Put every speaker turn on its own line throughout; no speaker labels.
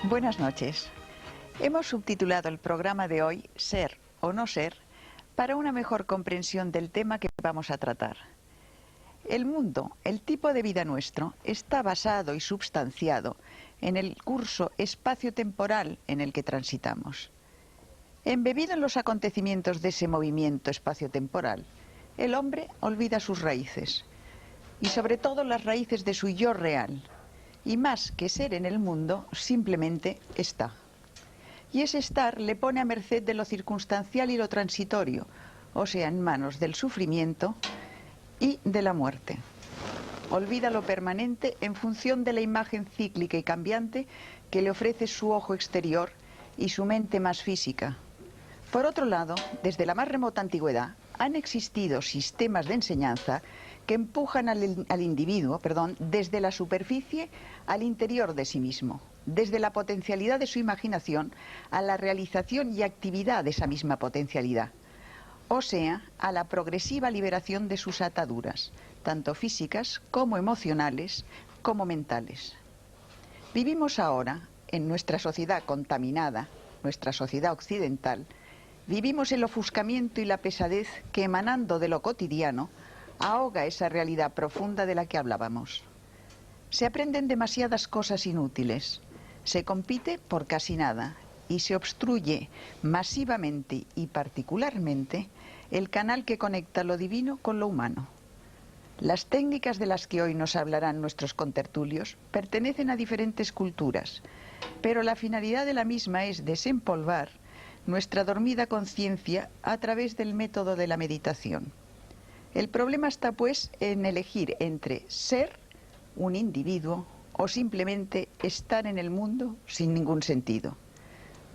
Buenas noches. Hemos subtitulado el programa de hoy Ser o no ser para una mejor comprensión del tema que vamos a tratar. El mundo, el tipo de vida nuestro, está basado y substanciado en el curso espacio-temporal en el que transitamos. Embebido en los acontecimientos de ese movimiento espacio-temporal, el hombre olvida sus raíces, y sobre todo las raíces de su yo real, y más que ser en el mundo, simplemente está. Y ese estar le pone a merced de lo circunstancial y lo transitorio, o sea, en manos del sufrimiento y de la muerte. Olvida lo permanente en función de la imagen cíclica y cambiante que le ofrece su ojo exterior y su mente más física. Por otro lado, desde la más remota antigüedad, han existido sistemas de enseñanza que empujan al individuo, desde la superficie al interior de sí mismo, desde la potencialidad de su imaginación a la realización y actividad de esa misma potencialidad, o sea, a la progresiva liberación de sus ataduras, tanto físicas como emocionales, como mentales. Vivimos ahora, en nuestra sociedad contaminada, nuestra sociedad occidental, vivimos el ofuscamiento y la pesadez que, emanando de lo cotidiano, ahoga esa realidad profunda de la que hablábamos. Se aprenden demasiadas cosas inútiles, se compite por casi nada y se obstruye masivamente y particularmente el canal que conecta lo divino con lo humano. Las técnicas de las que hoy nos hablarán nuestros contertulios pertenecen a diferentes culturas, pero la finalidad de la misma es desempolvar nuestra dormida conciencia a través del método de la meditación. El problema está, pues, en elegir entre ser un individuo o simplemente estar en el mundo sin ningún sentido.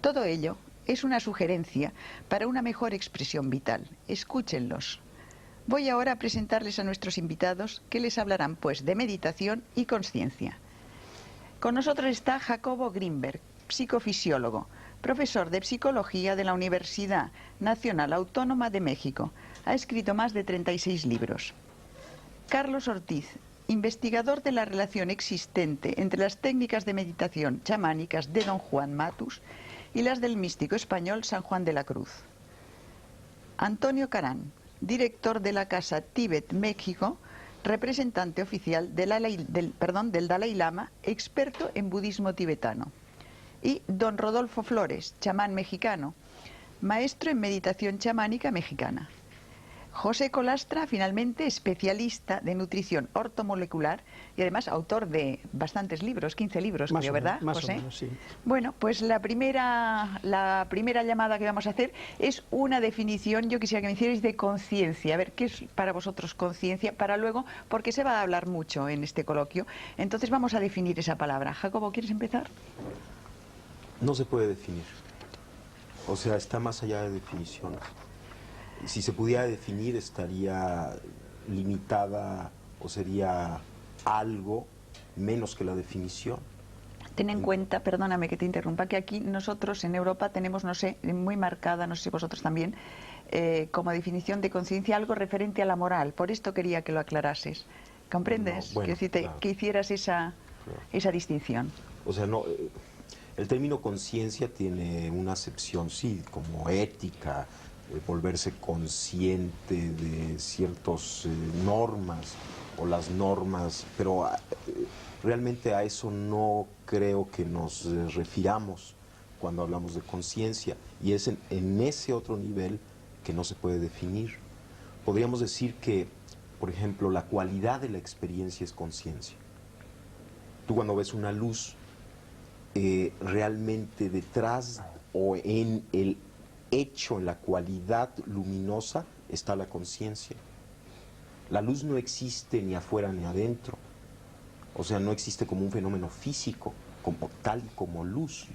Todo ello es una sugerencia para una mejor expresión vital. Escúchenlos. Voy ahora a presentarles a nuestros invitados que les hablarán, pues, de meditación y conciencia. Con nosotros está Jacobo Grinberg, psicofisiólogo, profesor de psicología de la Universidad Nacional Autónoma de México. Ha escrito más de 36 libros. Carlos Ortiz, investigador de la relación existente entre las técnicas de meditación chamánicas de don Juan Matus y las del místico español San Juan de la Cruz. Antonio Carán, director de la Casa Tíbet México, representante oficial del Dalai Lama, experto en budismo tibetano. Y don Rodolfo Flores, chamán mexicano, maestro en meditación chamánica mexicana. José Colastra, finalmente, especialista de nutrición ortomolecular y además autor de bastantes libros, 15 libros, creo, ¿verdad,
más
José?
o menos, sí.
Bueno, pues la primera llamada que vamos a hacer es una definición, yo quisiera que me hicierais, de conciencia. A ver, ¿qué es para vosotros conciencia? Para luego, porque se va a hablar mucho en este coloquio, entonces vamos a definir esa palabra. Jacobo, ¿quieres empezar?
No se puede definir. O sea, está más allá de definiciones. Si se pudiera definir, estaría limitada o sería algo menos que la definición.
Ten en cuenta, perdóname que te interrumpa, que aquí nosotros en Europa tenemos, no sé, muy marcada, no sé si vosotros también, como definición de conciencia algo referente a la moral. Por esto quería que lo aclarases. ¿Comprendes?
No, bueno, claro.
Que hicieras esa distinción.
O sea, no, el término conciencia tiene una acepción, sí, como ética, volverse consciente de ciertas normas o las normas, pero realmente a eso no creo que nos refiramos cuando hablamos de conciencia, y es en ese otro nivel que no se puede definir. Podríamos decir que, por ejemplo, la cualidad de la experiencia es conciencia. Tú cuando ves una luz, realmente detrás o en el hecho, en la cualidad luminosa, está la conciencia. La luz no existe ni afuera ni adentro. O sea, no existe como un fenómeno físico, tal y como luz.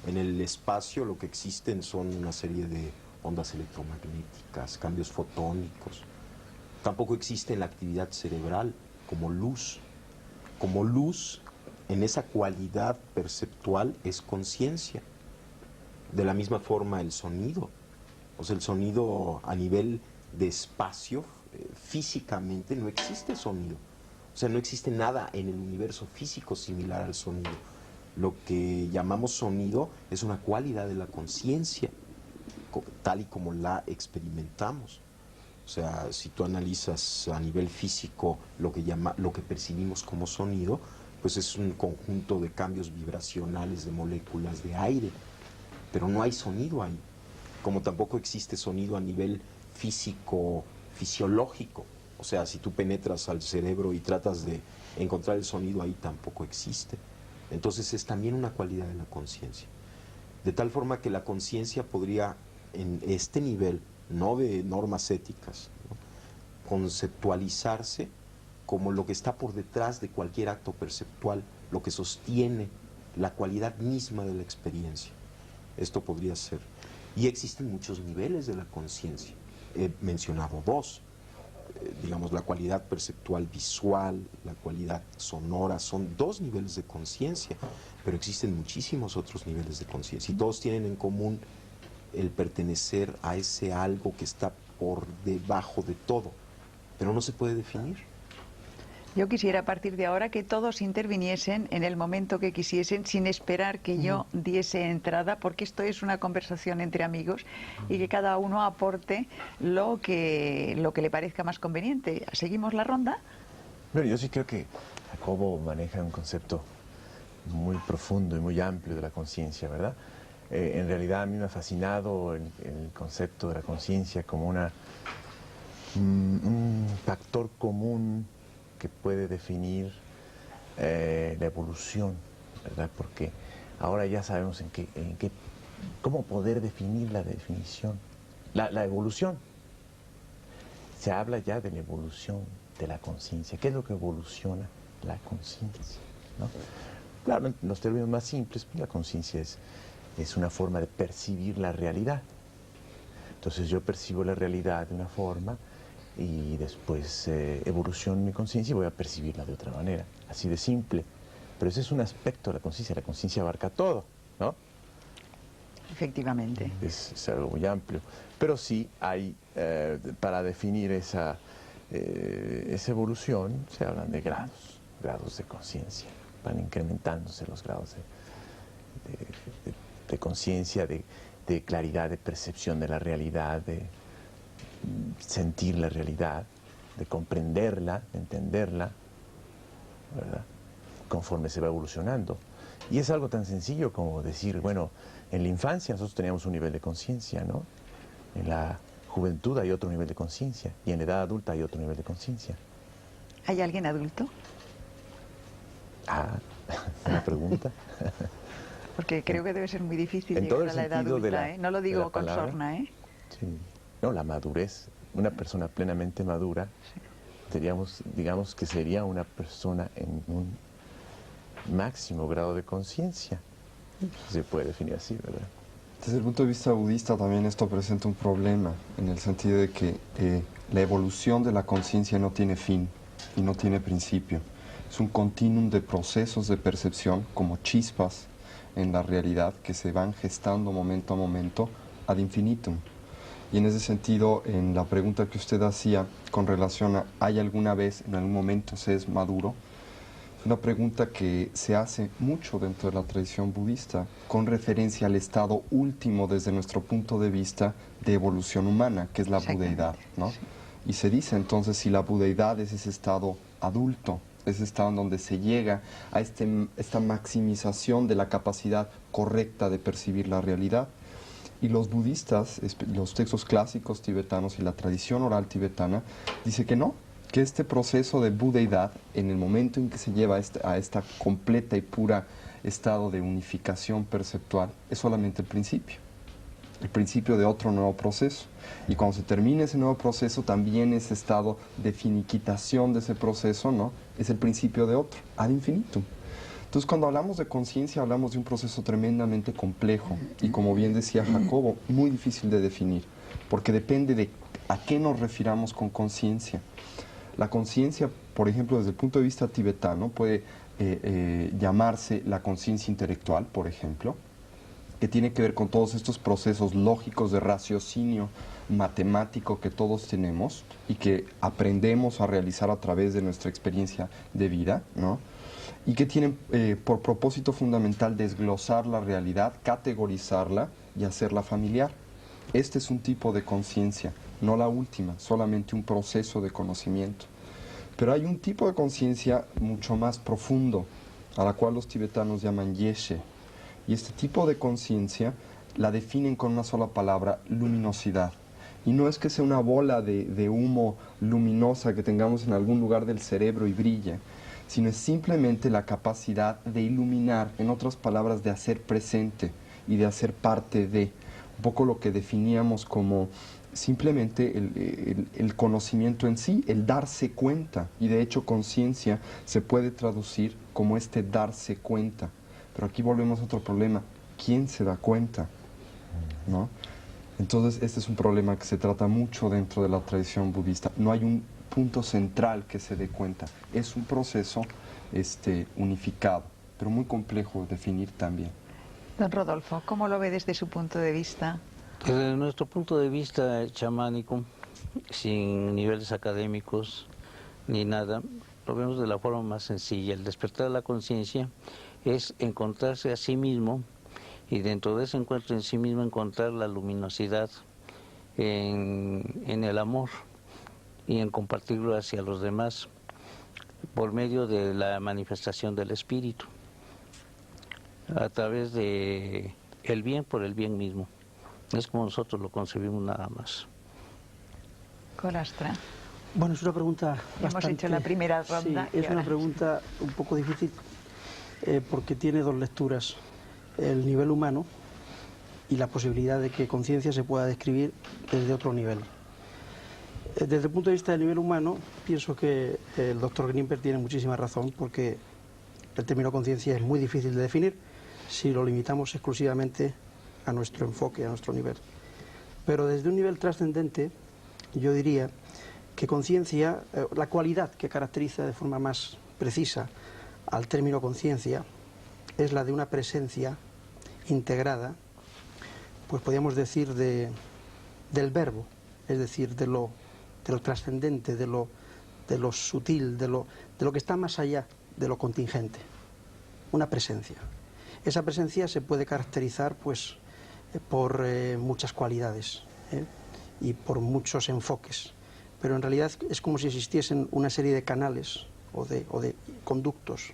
En el espacio lo que existen son una serie de ondas electromagnéticas, cambios fotónicos. Tampoco existe en la actividad cerebral como luz. Como luz, en esa cualidad perceptual, es conciencia. De la misma forma el sonido. O sea, el sonido a nivel de espacio, físicamente no existe sonido. O sea, no existe nada en el universo físico similar al sonido. Lo que llamamos sonido es una cualidad de la conciencia, tal y como la experimentamos. O sea, si tú analizas a nivel físico lo que percibimos como sonido, pues es un conjunto de cambios vibracionales de moléculas de aire, pero no hay sonido ahí, como tampoco existe sonido a nivel físico, fisiológico. O sea, si tú penetras al cerebro y tratas de encontrar el sonido ahí, tampoco existe. Entonces es también una cualidad de la conciencia. De tal forma que la conciencia podría, en este nivel, no de normas éticas, ¿no?, conceptualizarse como lo que está por detrás de cualquier acto perceptual, lo que sostiene la cualidad misma de la experiencia. Esto podría ser. Y existen muchos niveles de la conciencia. He mencionado dos. Digamos, la cualidad perceptual visual, la cualidad sonora, son dos niveles de conciencia, pero existen muchísimos otros niveles de conciencia y todos tienen en común el pertenecer a ese algo que está por debajo de todo, pero no se puede definir.
Yo quisiera a partir de ahora que todos interviniesen en el momento que quisiesen sin esperar que yo diese entrada, porque esto es una conversación entre amigos y que cada uno aporte lo que le parezca más conveniente. ¿Seguimos la ronda?
Bueno, yo sí creo que Jacobo maneja un concepto muy profundo y muy amplio de la conciencia, ¿verdad? En realidad a mí me ha fascinado el concepto de la conciencia como un factor común que puede definir la evolución, ¿verdad? Porque ahora ya sabemos cómo poder definir la definición, la evolución. Se habla ya de la evolución de la conciencia. ¿Qué es lo que evoluciona la conciencia, ¿no? Claro, en los términos más simples, pues la conciencia es una forma de percibir la realidad. Entonces yo percibo la realidad de una forma y después evoluciono mi conciencia y voy a percibirla de otra manera, así de simple. Pero ese es un aspecto de la conciencia abarca todo, ¿no?
Efectivamente.
Es algo muy amplio. Pero sí hay, para definir esa evolución, se hablan de grados de conciencia. Van incrementándose los grados de conciencia, de claridad, de percepción de la realidad, de sentir la realidad, de comprenderla, de entenderla, ¿verdad?, conforme se va evolucionando. Y es algo tan sencillo como decir, bueno, en la infancia nosotros teníamos un nivel de conciencia, ¿no? En la juventud hay otro nivel de conciencia y en la edad adulta hay otro nivel de conciencia.
¿Hay alguien adulto?
Ah, una pregunta.
Porque creo que debe ser muy difícil
En
llegar
todo
a la edad
sentido de
adulta, ¿eh? No lo digo con
palabra,
sorna, ¿eh?
Sí. No, la madurez. Una persona plenamente madura, digamos que sería una persona en un máximo grado de conciencia. Se puede definir así, ¿verdad?
Desde el punto de vista budista también esto presenta un problema, en el sentido de que la evolución de la conciencia no tiene fin y no tiene principio. Es un continuum de procesos de percepción, como chispas en la realidad, que se van gestando momento a momento ad infinitum. Y en ese sentido, en la pregunta que usted hacía con relación a ¿hay alguna vez, en algún momento se es maduro?, es una pregunta que se hace mucho dentro de la tradición budista con referencia al estado último desde nuestro punto de vista de evolución humana, que es la budeidad, ¿no? Sí. Y se dice entonces si la budeidad es ese estado adulto, ese estado en donde se llega a esta maximización de la capacidad correcta de percibir la realidad. Y los budistas, los textos clásicos tibetanos y la tradición oral tibetana, dice que no, que este proceso de budeidad, en el momento en que se lleva a esta completa y pura estado de unificación perceptual, es solamente el principio de otro nuevo proceso. Y cuando se termine ese nuevo proceso, también ese estado de finiquitación de ese proceso, ¿no?, es el principio de otro, ad infinitum. Entonces, cuando hablamos de conciencia, hablamos de un proceso tremendamente complejo y, como bien decía Jacobo, muy difícil de definir, porque depende de a qué nos refiramos con conciencia. La conciencia, por ejemplo, desde el punto de vista tibetano, puede llamarse la conciencia intelectual, por ejemplo, que tiene que ver con todos estos procesos lógicos de raciocinio matemático que todos tenemos y que aprendemos a realizar a través de nuestra experiencia de vida, ¿no? y que tienen por propósito fundamental desglosar la realidad, categorizarla y hacerla familiar. Este es un tipo de conciencia, no la última, solamente un proceso de conocimiento. Pero hay un tipo de conciencia mucho más profundo, a la cual los tibetanos llaman yeshe. Y este tipo de conciencia la definen con una sola palabra: luminosidad. Y no es que sea una bola de humo luminosa que tengamos en algún lugar del cerebro y brille, sino es simplemente la capacidad de iluminar, en otras palabras, de hacer presente y de hacer parte de, un poco lo que definíamos como simplemente el conocimiento en sí, el darse cuenta. Y de hecho conciencia se puede traducir como este darse cuenta. Pero aquí volvemos a otro problema: ¿quién se da cuenta? ¿No? Entonces este es un problema que se trata mucho dentro de la tradición budista. No hay un punto central que se dé cuenta. Es un proceso unificado, pero muy complejo de definir también.
Don Rodolfo, ¿cómo lo ve desde su punto de vista?
Desde nuestro punto de vista chamánico, sin niveles académicos ni nada, lo vemos de la forma más sencilla. El despertar de la conciencia es encontrarse a sí mismo, y dentro de ese encuentro en sí mismo encontrar la luminosidad en el amor y en compartirlo hacia los demás por medio de la manifestación del espíritu, a través de el bien por el bien mismo. Es como nosotros lo concebimos, nada más.
Colastra.
Bueno, es una pregunta
Hemos hecho la primera ronda.
Sí, es una pregunta un poco difícil porque tiene dos lecturas: el nivel humano y la posibilidad de que conciencia se pueda describir desde otro nivel. Desde el punto de vista del nivel humano, pienso que el doctor Grimper tiene muchísima razón, porque el término conciencia es muy difícil de definir si lo limitamos exclusivamente a nuestro enfoque, a nuestro nivel. Pero desde un nivel trascendente, yo diría que conciencia, la cualidad que caracteriza de forma más precisa al término conciencia, es la de una presencia integrada, pues podríamos decir del verbo, es decir, de lo trascendente, de lo sutil, de lo que está más allá de lo contingente. Una presencia. Esa presencia se puede caracterizar pues por muchas cualidades y por muchos enfoques, pero en realidad es como si existiesen una serie de canales o de conductos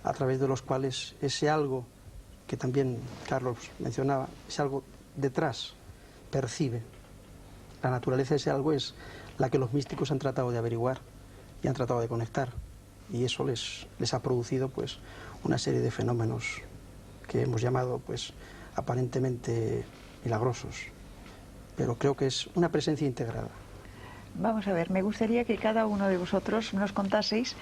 a través de los cuales ese algo que también Carlos mencionaba, ese algo detrás percibe. La naturaleza de ese algo es la que los místicos han tratado de averiguar y han tratado de conectar, y eso les ha producido pues una serie de fenómenos que hemos llamado pues aparentemente milagrosos, pero creo que es una presencia integrada.
Vamos a ver, me gustaría que cada uno de vosotros nos contaseis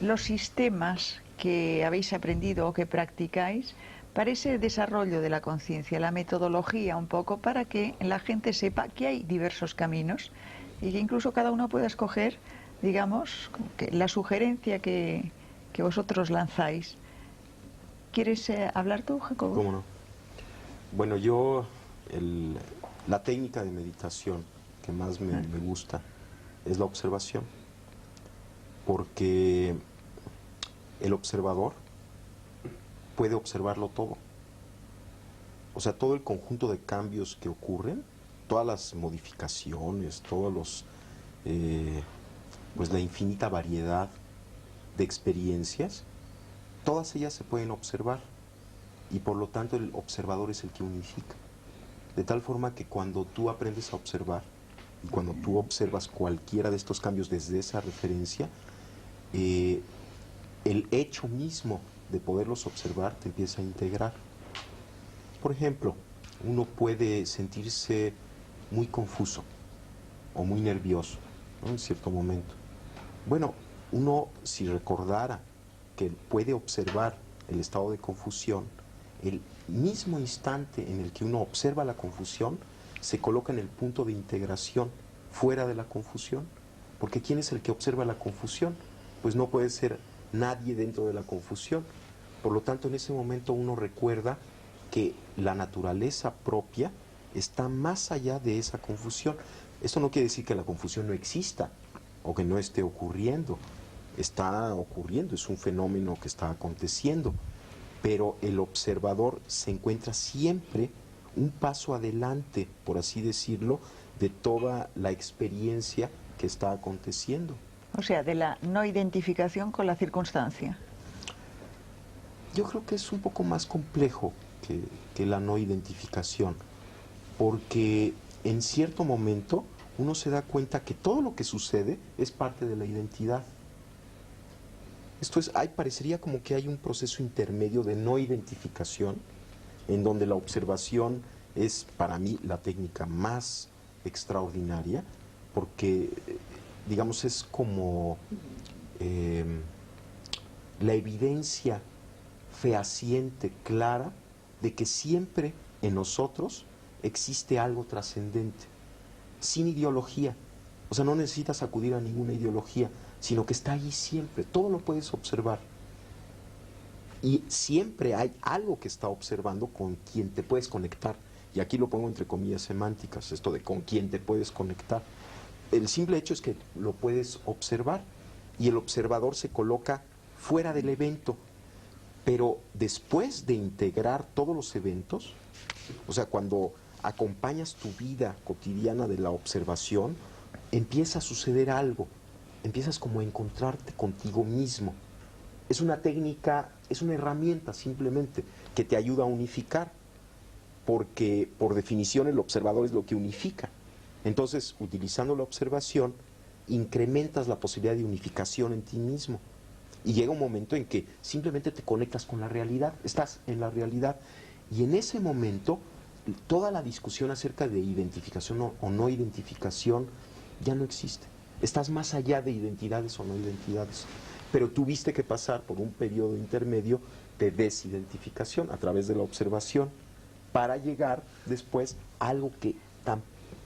los sistemas que habéis aprendido o que practicáis para ese desarrollo de la conciencia, la metodología un poco, para que la gente sepa que hay diversos caminos y que incluso cada uno pueda escoger, digamos, que la sugerencia que vosotros lanzáis. ¿Quieres hablar tú, Jacobo?
¿Cómo no? Bueno, yo la técnica de meditación que más me gusta es la observación, porque el observador puede observarlo todo. O sea, todo el conjunto de cambios que ocurren, todas las modificaciones, todos los pues la infinita variedad de experiencias, todas ellas se pueden observar, y por lo tanto el observador es el que unifica. De tal forma que cuando tú aprendes a observar, y cuando tú observas cualquiera de estos cambios desde esa referencia, el hecho mismo de poderlos observar te empieza a integrar. Por ejemplo, uno puede sentirse muy confuso o muy nervioso, ¿no?, en cierto momento. Bueno, uno, si recordara que puede observar el estado de confusión, el mismo instante en el que uno observa la confusión, se coloca en el punto de integración fuera de la confusión. Porque ¿quién es el que observa la confusión? Pues no puede ser nadie dentro de la confusión. Por lo tanto, en ese momento uno recuerda que la naturaleza propia está más allá de esa confusión. Esto no quiere decir que la confusión no exista o que no esté ocurriendo. está ocurriendo, es un fenómeno que está aconteciendo, pero el observador se encuentra siempre un paso adelante, por así decirlo, de toda la experiencia que está aconteciendo.
O sea, de la no identificación con la circunstancia.
Yo creo que es un poco más complejo que la no identificación, porque en cierto momento uno se da cuenta que todo lo que sucede es parte de la identidad. Esto es, parecería como que hay un proceso intermedio de no identificación, en donde la observación es para mí la técnica más extraordinaria, porque, digamos, es como la evidencia fehaciente, clara, de que siempre en nosotros existe algo trascendente, sin ideología. O sea, no necesitas acudir a ninguna ideología, sino que está allí siempre, todo lo puedes observar. Y siempre hay algo que está observando con quien te puedes conectar. Y aquí lo pongo entre comillas semánticas, esto de con quien te puedes conectar. El simple hecho es que lo puedes observar y el observador se coloca fuera del evento. Pero después de integrar todos los eventos, o sea, cuando acompañas tu vida cotidiana de la observación, empieza a suceder algo, empiezas como a encontrarte contigo mismo. Es una técnica, es una herramienta simplemente que te ayuda a unificar, porque por definición el observador es lo que unifica. Entonces, utilizando la observación, incrementas la posibilidad de unificación en ti mismo. Y llega un momento en que simplemente te conectas con la realidad, estás en la realidad. Y en ese momento, toda la discusión acerca de identificación o no identificación ya no existe. Estás más allá de identidades o no identidades. Pero tuviste que pasar por un periodo intermedio de desidentificación a través de la observación para llegar después a algo que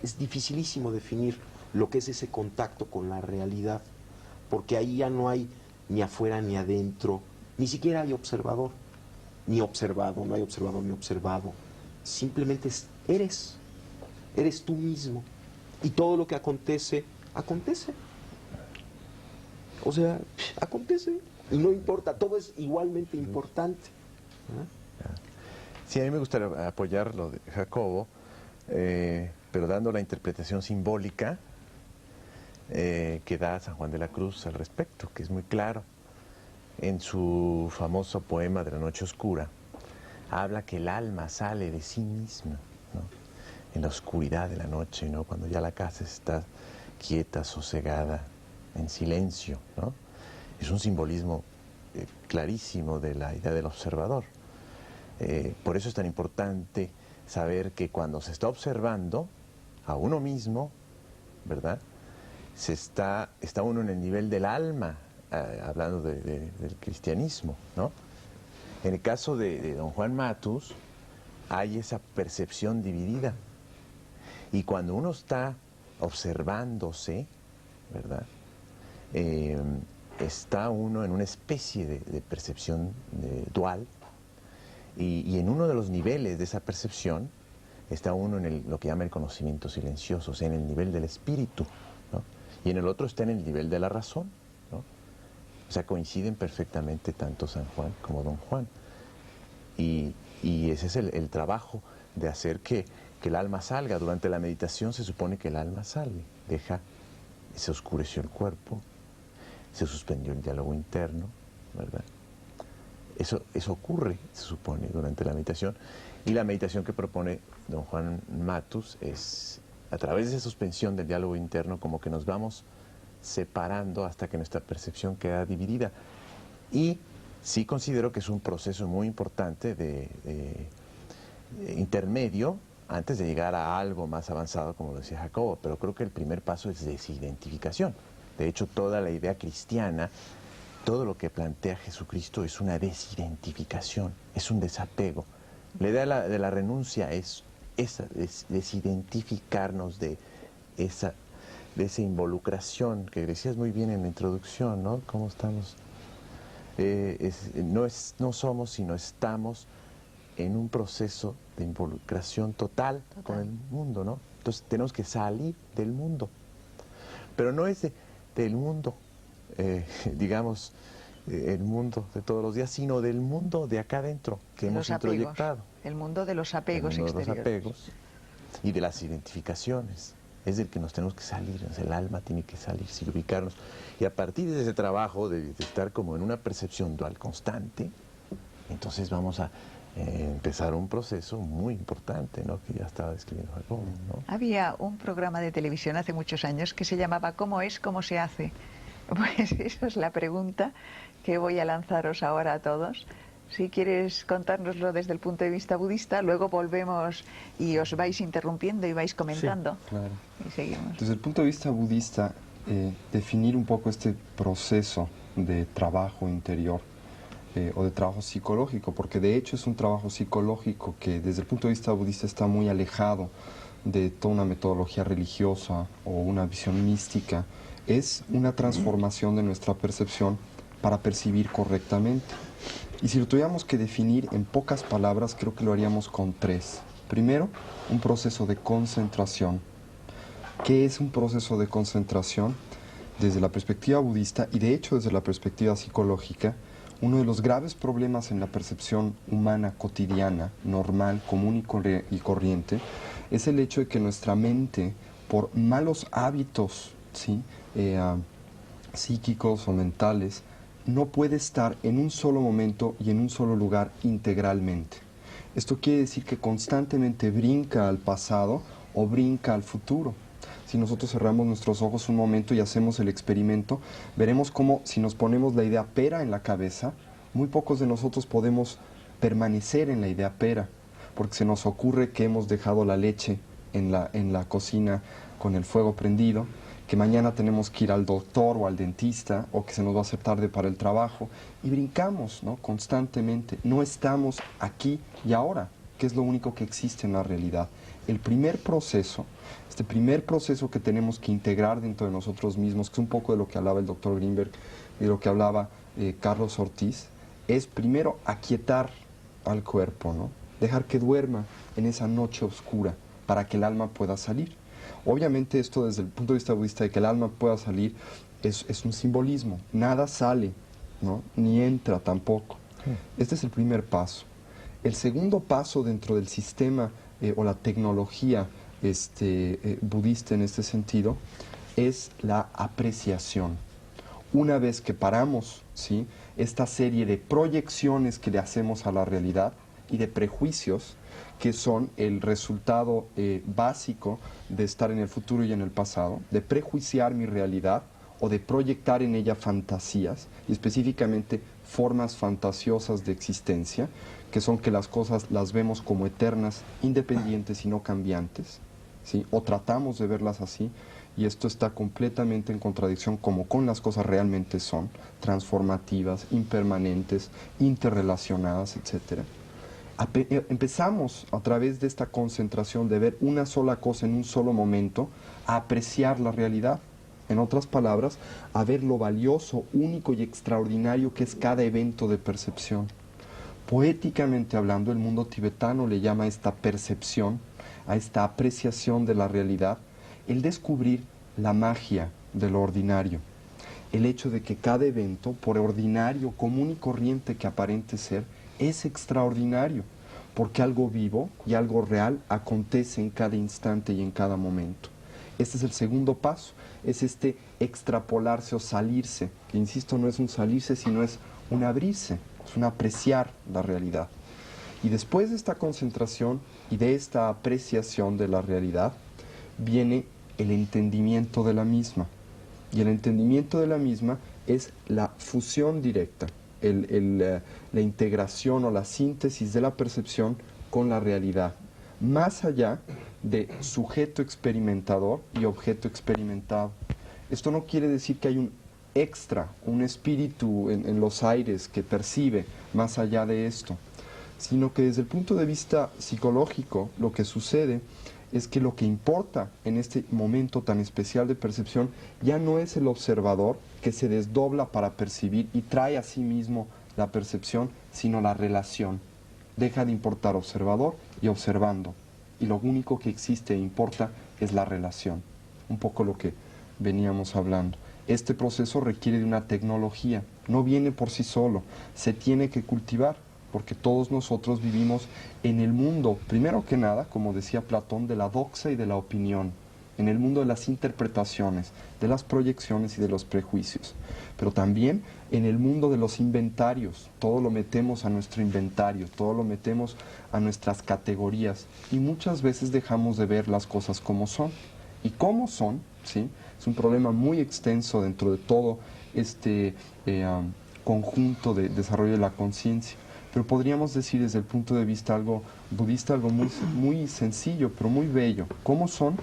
es dificilísimo definir, lo que es ese contacto con la realidad. Porque ahí ya no hay ni afuera ni adentro, ni siquiera hay observador, ni observado, no hay observador ni observado. Simplemente eres tú mismo. Y todo lo que acontece, acontece. O sea, acontece. Y no importa, todo es igualmente importante.
Sí, a mí me gustaría apoyar lo de Jacobo, pero dando la interpretación simbólica que da San Juan de la Cruz al respecto, que es muy claro. En su famoso poema de la Noche Oscura, habla que el alma sale de sí misma, ¿no? En la oscuridad de la noche, ¿no? Cuando ya la casa está quieta, sosegada, en silencio, ¿no? Es un simbolismo clarísimo de la idea del observador. Por eso es tan importante saber que cuando se está observando a uno mismo, ¿verdad?, está uno en el nivel del alma, hablando del cristianismo, ¿no? En el caso de don Juan Matus, hay esa percepción dividida. Y cuando uno está observándose, ¿verdad?, está uno en una especie de percepción dual, y en uno de los niveles de esa percepción está uno en lo que llama el conocimiento silencioso, o sea, en el nivel del espíritu, ¿no? Y en el otro está en el nivel de la razón, ¿no? O sea, coinciden perfectamente tanto San Juan como don Juan. Y ese es el trabajo de hacer que el alma salga. Durante la meditación se supone que el alma sale, se oscureció el cuerpo, se suspendió el diálogo interno, ¿verdad? Eso ocurre, se supone, durante la meditación. Y la meditación que propone don Juan Matus es, a través de esa suspensión del diálogo interno, como que nos vamos separando hasta que nuestra percepción queda dividida. Y sí considero que es un proceso muy importante de intermedio antes de llegar a algo más avanzado, como lo decía Jacobo, pero creo que el primer paso es desidentificación. De hecho, toda la idea cristiana, todo lo que plantea Jesucristo es una desidentificación, es un desapego. La idea de la renuncia es esa, desidentificarnos de esa involucración que decías muy bien en la introducción, ¿no? ¿Cómo estamos? No somos, sino estamos en un proceso de involucración total con el mundo, ¿no? Entonces tenemos que salir del mundo, pero no es del mundo digamos, el mundo de todos los días, sino del mundo de acá adentro que hemos introyectado.
El mundo de los apegos
el mundo
exteriores.
de los apegos y de las identificaciones. Es del que nos tenemos que salir, el alma tiene que salir, sin ubicarnos. Y a partir de ese trabajo de estar como en una percepción dual constante, entonces vamos a empezar un proceso muy importante, ¿no? Que ya estaba describiendo Jacobo, ¿no?
Había un programa de televisión hace muchos años que se llamaba ¿Cómo es, cómo se hace? Pues esa es la pregunta que voy a lanzaros ahora a todos. Si quieres contárnoslo desde el punto de vista budista, luego volvemos y os vais interrumpiendo y vais comentando.
Sí, claro.
Y seguimos.
Desde el punto de vista budista, definir un poco este proceso de trabajo interior o de trabajo psicológico, porque de hecho es un trabajo psicológico que desde el punto de vista budista está muy alejado de toda una metodología religiosa o una visión mística, es una transformación de nuestra percepción para percibir correctamente. Y si lo tuviéramos que definir en pocas palabras, creo que lo haríamos con 3. Primero, un proceso de concentración. ¿Qué es un proceso de concentración? Desde la perspectiva budista y de hecho desde la perspectiva psicológica, uno de los graves problemas en la percepción humana cotidiana, normal, común y corriente, es el hecho de que nuestra mente, por malos hábitos, ¿sí? Psíquicos o mentales, no puede estar en un solo momento y en un solo lugar integralmente. Esto quiere decir que constantemente brinca al pasado o brinca al futuro. Si nosotros cerramos nuestros ojos un momento y hacemos el experimento, veremos cómo si nos ponemos la idea pera en la cabeza, muy pocos de nosotros podemos permanecer en la idea pera, porque se nos ocurre que hemos dejado la leche en la cocina con el fuego prendido, que mañana tenemos que ir al doctor o al dentista, o que se nos va a hacer tarde para el trabajo, y brincamos, ¿no? Constantemente. No estamos aquí y ahora, que es lo único que existe en la realidad. El primer proceso, este primer proceso que tenemos que integrar dentro de nosotros mismos, que es un poco de lo que hablaba el doctor Greenberg y de lo que hablaba Carlos Ortiz, es primero aquietar al cuerpo, ¿no? Dejar que duerma en esa noche oscura para que el alma pueda salir. Obviamente esto desde el punto de vista budista de que el alma pueda salir es un simbolismo. Nada sale, ¿no? Ni entra tampoco. Este es el primer paso. El segundo paso dentro del sistema o la tecnología budista en este sentido es la apreciación. Una vez que paramos, ¿sí?, esta serie de proyecciones que le hacemos a la realidad y de prejuicios que son el resultado básico de estar en el futuro y en el pasado, de prejuiciar mi realidad o de proyectar en ella fantasías, y específicamente formas fantasiosas de existencia, que son que las cosas las vemos como eternas, independientes y no cambiantes, ¿sí? O tratamos de verlas así, y esto está completamente en contradicción como con las cosas realmente son, transformativas, impermanentes, interrelacionadas, etcétera. Empezamos a través de esta concentración de ver una sola cosa en un solo momento a apreciar la realidad. En otras palabras, a ver lo valioso, único y extraordinario que es cada evento de percepción. Poéticamente hablando, el mundo tibetano le llama a esta percepción, a esta apreciación de la realidad, el descubrir la magia de lo ordinario. El hecho de que cada evento, por ordinario, común y corriente que aparente ser, es extraordinario, porque algo vivo y algo real acontece en cada instante y en cada momento. Este es el segundo paso, es este extrapolarse o salirse, que insisto, no es un salirse, sino es un abrirse, es un apreciar la realidad. Y después de esta concentración y de esta apreciación de la realidad, viene el entendimiento de la misma. Y el entendimiento de la misma es la fusión directa, la integración o la síntesis de la percepción con la realidad, más allá de sujeto experimentador y objeto experimentado. Esto no quiere decir que hay un extra, un espíritu en los aires que percibe más allá de esto, sino que desde el punto de vista psicológico lo que sucede es que lo que importa en este momento tan especial de percepción ya no es el observador que se desdobla para percibir y trae a sí mismo la percepción, sino la relación. Deja de importar observador y observando, y lo único que existe e importa es la relación. Un poco lo que veníamos hablando. este proceso requiere de una tecnología, no viene por sí solo, se tiene que cultivar, porque todos nosotros vivimos en el mundo, primero que nada, como decía Platón, de la doxa y de la opinión, en el mundo de las interpretaciones, de las proyecciones y de los prejuicios, pero también en el mundo de los inventarios. Todo lo metemos a nuestro inventario, todo lo metemos a nuestras categorías y muchas veces dejamos de ver las cosas como son. Y cómo son, ¿sí? Es un problema muy extenso dentro de todo este conjunto de desarrollo de la conciencia. Pero podríamos decir desde el punto de vista algo budista, algo muy, muy sencillo, pero muy bello. ¿Cómo son?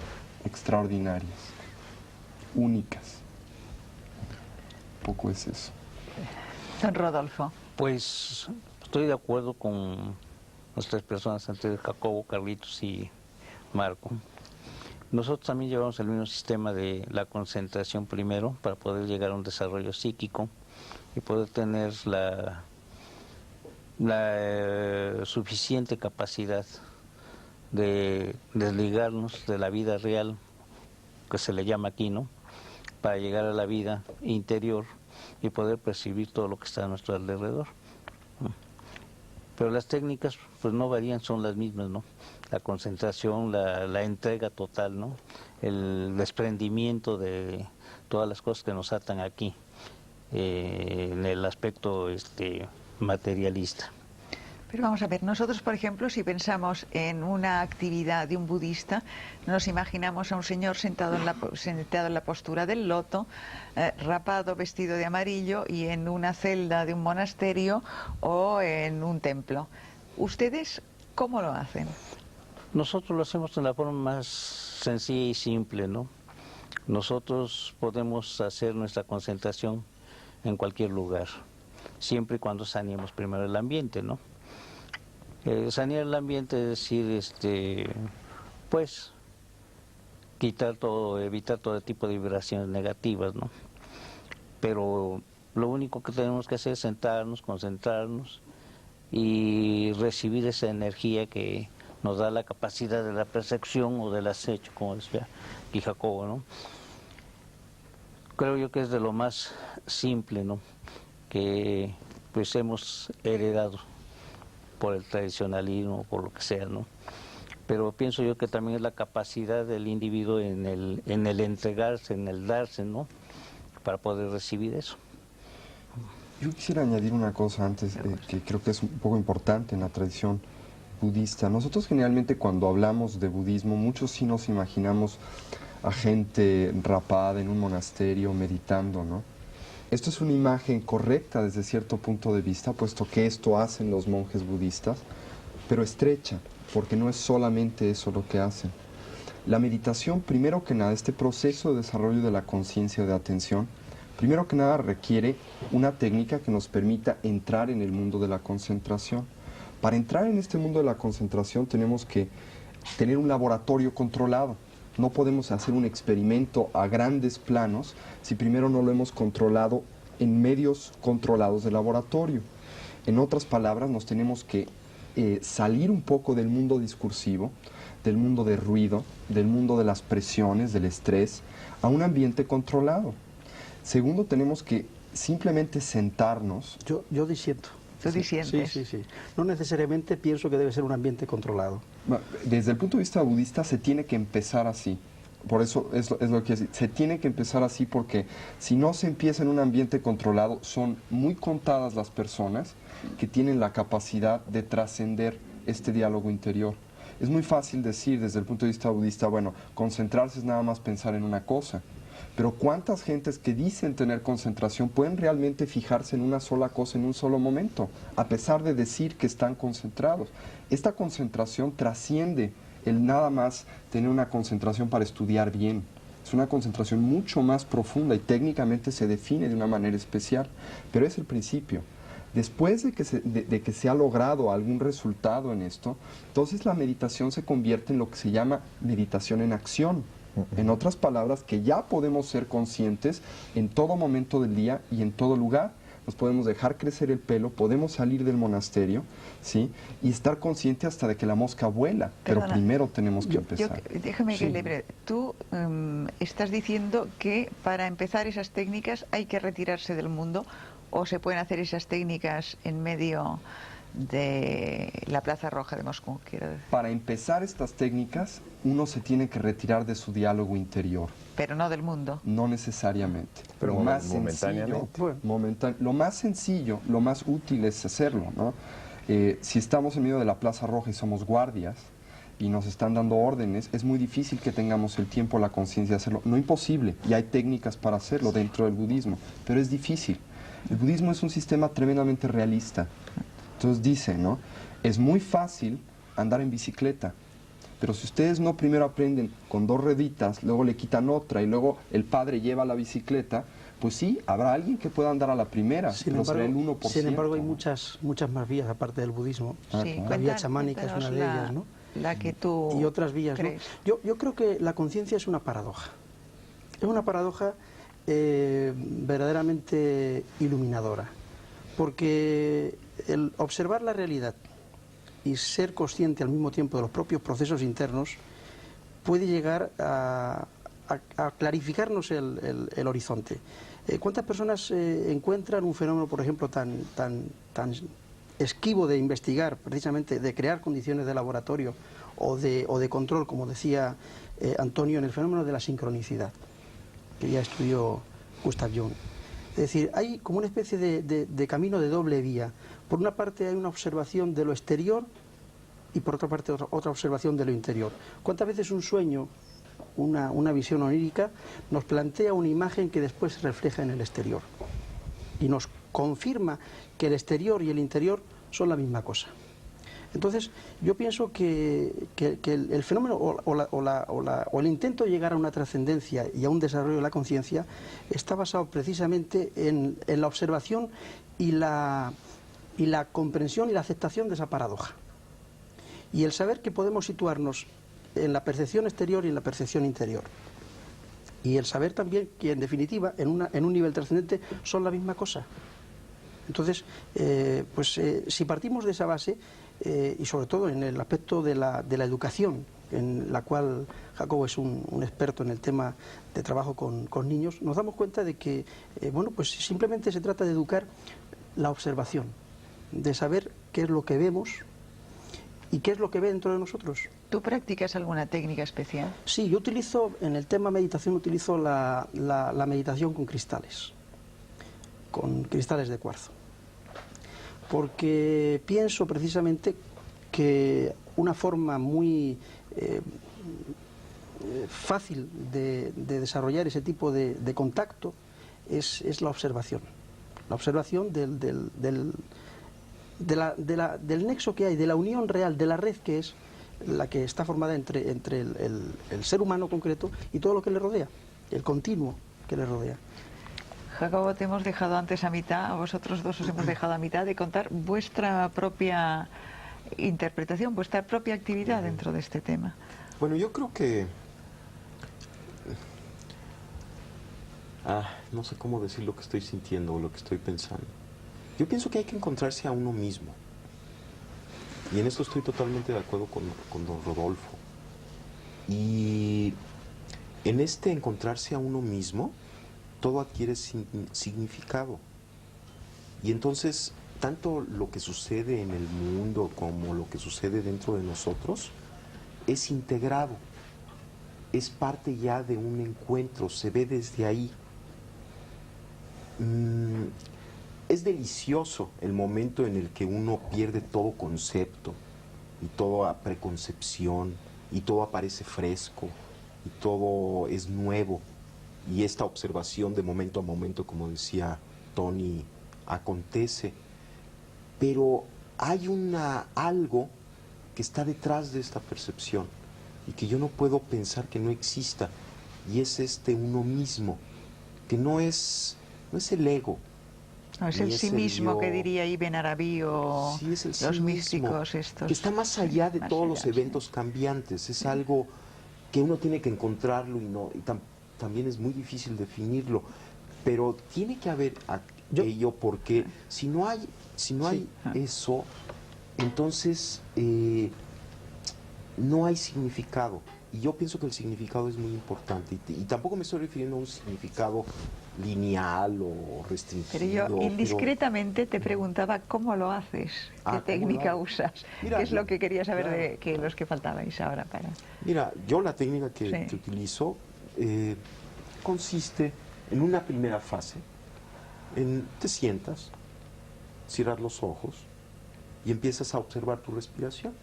Extraordinarias, únicas. Un poco es eso.
Don Rodolfo.
Pues estoy de acuerdo con las tres personas antes, Jacobo, Carlitos y Marco. Nosotros también llevamos el mismo sistema de la concentración primero para poder llegar a un desarrollo psíquico y poder tener la suficiente capacidad de desligarnos de la vida real, que se le llama aquí, ¿no? Para llegar a la vida interior y poder percibir todo lo que está a nuestro alrededor. Pero las técnicas pues no varían, son las mismas, ¿no? La concentración, la entrega total, ¿no? El desprendimiento de todas las cosas que nos atan aquí, en el aspecto materialista.
Pero vamos a ver, nosotros, por ejemplo, si pensamos en una actividad de un budista, nos imaginamos a un señor sentado en la postura del loto, rapado, vestido de amarillo y en una celda de un monasterio o en un templo. ¿Ustedes cómo lo hacen?
Nosotros lo hacemos de la forma más sencilla y simple, ¿no? Nosotros podemos hacer nuestra concentración en cualquier lugar, siempre y cuando saneemos primero el ambiente, ¿no? Sanear el ambiente es decir, pues, quitar todo, evitar todo tipo de vibraciones negativas, ¿no? Pero lo único que tenemos que hacer es sentarnos, concentrarnos y recibir esa energía que nos da la capacidad de la percepción o del acecho, como decía aquí Jacobo, ¿no? Creo yo que es de lo más simple, ¿no? Que pues hemos heredado por el tradicionalismo, por lo que sea, ¿no? Pero pienso yo que también es la capacidad del individuo en el entregarse, en el darse, ¿no? Para poder recibir eso.
Yo quisiera añadir una cosa antes, que creo que es un poco importante en la tradición budista. Nosotros generalmente cuando hablamos de budismo, muchos sí nos imaginamos a gente rapada en un monasterio meditando, ¿no? Esto es una imagen correcta desde cierto punto de vista, puesto que esto hacen los monjes budistas, pero estrecha, porque no es solamente eso lo que hacen. La meditación, primero que nada, este proceso de desarrollo de la conciencia de atención, primero que nada requiere una técnica que nos permita entrar en el mundo de la concentración. Para entrar en este mundo de la concentración tenemos que tener un laboratorio controlado. No podemos hacer un experimento a grandes planos si primero no lo hemos controlado en medios controlados de laboratorio. En otras palabras, nos tenemos que salir un poco del mundo discursivo, del mundo de ruido, del mundo de las presiones, del estrés, a un ambiente controlado. Segundo, tenemos que simplemente sentarnos.
Yo disiento.
¿Tú disientes?
Sí. No necesariamente pienso que debe ser un ambiente controlado.
Desde el punto de vista budista se tiene que empezar así. Por eso es lo que quiero decir. Se tiene que empezar así porque si no se empieza en un ambiente controlado, son muy contadas las personas que tienen la capacidad de trascender este diálogo interior. Es muy fácil decir desde el punto de vista budista, bueno, concentrarse es nada más pensar en una cosa. Pero ¿cuántas gentes que dicen tener concentración pueden realmente fijarse en una sola cosa en un solo momento, a pesar de decir que están concentrados? Esta concentración trasciende el nada más tener una concentración para estudiar bien. Es una concentración mucho más profunda y técnicamente se define de una manera especial, pero es el principio. Después de que se ha logrado algún resultado en esto, entonces la meditación se convierte en lo que se llama meditación en acción. En otras palabras, que ya podemos ser conscientes en todo momento del día y en todo lugar, nos podemos dejar crecer el pelo, podemos salir del monasterio, ¿sí? Y estar consciente hasta de que la mosca vuela, pero
Perdona,
primero tenemos que empezar.
Déjame
Sí.
que le tú estás diciendo que para empezar esas técnicas hay que retirarse del mundo, o se pueden hacer esas técnicas en medio de la Plaza Roja de Moscú, quiero decir.
Para empezar estas técnicas, uno se tiene que retirar de su diálogo interior.
Pero no del mundo.
No necesariamente.
Pero
lo más
momentáneamente.
sencillo, lo más sencillo, lo más útil es hacerlo, ¿no? Si estamos en medio de la Plaza Roja y somos guardias y nos están dando órdenes, es muy difícil que tengamos el tiempo, la conciencia de hacerlo. No imposible, y hay técnicas para hacerlo dentro del budismo, pero es difícil. El budismo es un sistema tremendamente realista. Entonces dice, ¿no? Es muy fácil andar en bicicleta, pero si ustedes no primero aprenden con 2 rueditas, luego le quitan otra y luego el padre lleva la bicicleta, pues sí, habrá alguien que pueda andar a la primera, pero será el 1%.
Sin embargo, hay muchas más vías aparte del budismo.
Sí,
La vía chamánica es una de ellas, ¿no?
La que tú
Y otras vías, ¿no?
crees.
Yo creo que la conciencia es una paradoja. Es una paradoja verdaderamente iluminadora, porque el observar la realidad y ser consciente al mismo tiempo de los propios procesos internos puede llegar a clarificarnos el horizonte. ¿Cuántas personas encuentran un fenómeno, por ejemplo, tan esquivo de investigar, precisamente de crear condiciones de laboratorio o de control, como decía Antonio, en el fenómeno de la sincronicidad, que ya estudió Gustav Jung? Es decir, hay como una especie de camino de doble vía. Por una parte hay una observación de lo exterior y por otra parte otra observación de lo interior. ¿Cuántas veces un sueño, una visión onírica, nos plantea una imagen que después se refleja en el exterior? Y nos confirma que el exterior y el interior son la misma cosa. Entonces, yo pienso que el fenómeno o el intento de llegar a una trascendencia y a un desarrollo de la conciencia está basado precisamente en la observación y la comprensión y la aceptación de esa paradoja. Y el saber que podemos situarnos en la percepción exterior y en la percepción interior. Y el saber también que, en definitiva, en un nivel trascendente son la misma cosa. Entonces, si partimos de esa base, y sobre todo en el aspecto de la educación, en la cual Jacobo es un experto en el tema de trabajo con niños, nos damos cuenta de que, pues simplemente se trata de educar la observación, de saber qué es lo que vemos y qué es lo que ve dentro de nosotros.
¿Tú practicas alguna técnica especial?
Sí, yo utilizo, en el tema meditación, utilizo la meditación con cristales de cuarzo. Porque pienso precisamente que una forma muy fácil de desarrollar ese tipo de contacto es la observación. La observación del nexo que hay, de la unión real, de la red que es la que está formada entre el ser humano concreto y todo lo que le rodea, el continuo que le rodea.
Jacobo, te hemos dejado antes a mitad, a vosotros dos os hemos dejado a mitad de contar vuestra propia interpretación, vuestra propia actividad dentro de este tema.
Bueno, yo creo que... no sé cómo decir lo que estoy sintiendo o lo que estoy pensando. Yo pienso que hay que encontrarse a uno mismo. Y en esto estoy totalmente de acuerdo con don Rodolfo. Y en este encontrarse a uno mismo, todo adquiere significado. Y entonces, tanto lo que sucede en el mundo como lo que sucede dentro de nosotros es integrado, es parte ya de un encuentro, se ve desde ahí. Es delicioso el momento en el que uno pierde todo concepto y toda preconcepción y todo aparece fresco y todo es nuevo. Y esta observación de momento a momento, como decía Tony, acontece. Pero hay algo que está detrás de esta percepción y que yo no puedo pensar que no exista. Y es uno mismo, que no es el ego.
No, es el sí mismo que diría Ibn Arabi o
sí, es el sí
los
mismo,
místicos estos.
que está más allá de
Más
todos
allá,
los eventos cambiantes. Es algo que uno tiene que encontrarlo y también es muy difícil definirlo, pero tiene que haber ello, porque si no hay eso, entonces no hay significado. Y yo pienso que el significado es muy importante. Y tampoco me estoy refiriendo a un significado lineal o restringido.
Pero yo indiscretamente te preguntaba cómo lo haces, qué técnica usas. Mira, ¿qué es lo que quería saber de que los que faltabais ahora para...?
Mira, yo la técnica que utilizo consiste en una primera fase, te sientas, cierras los ojos y empiezas a observar tu respiración.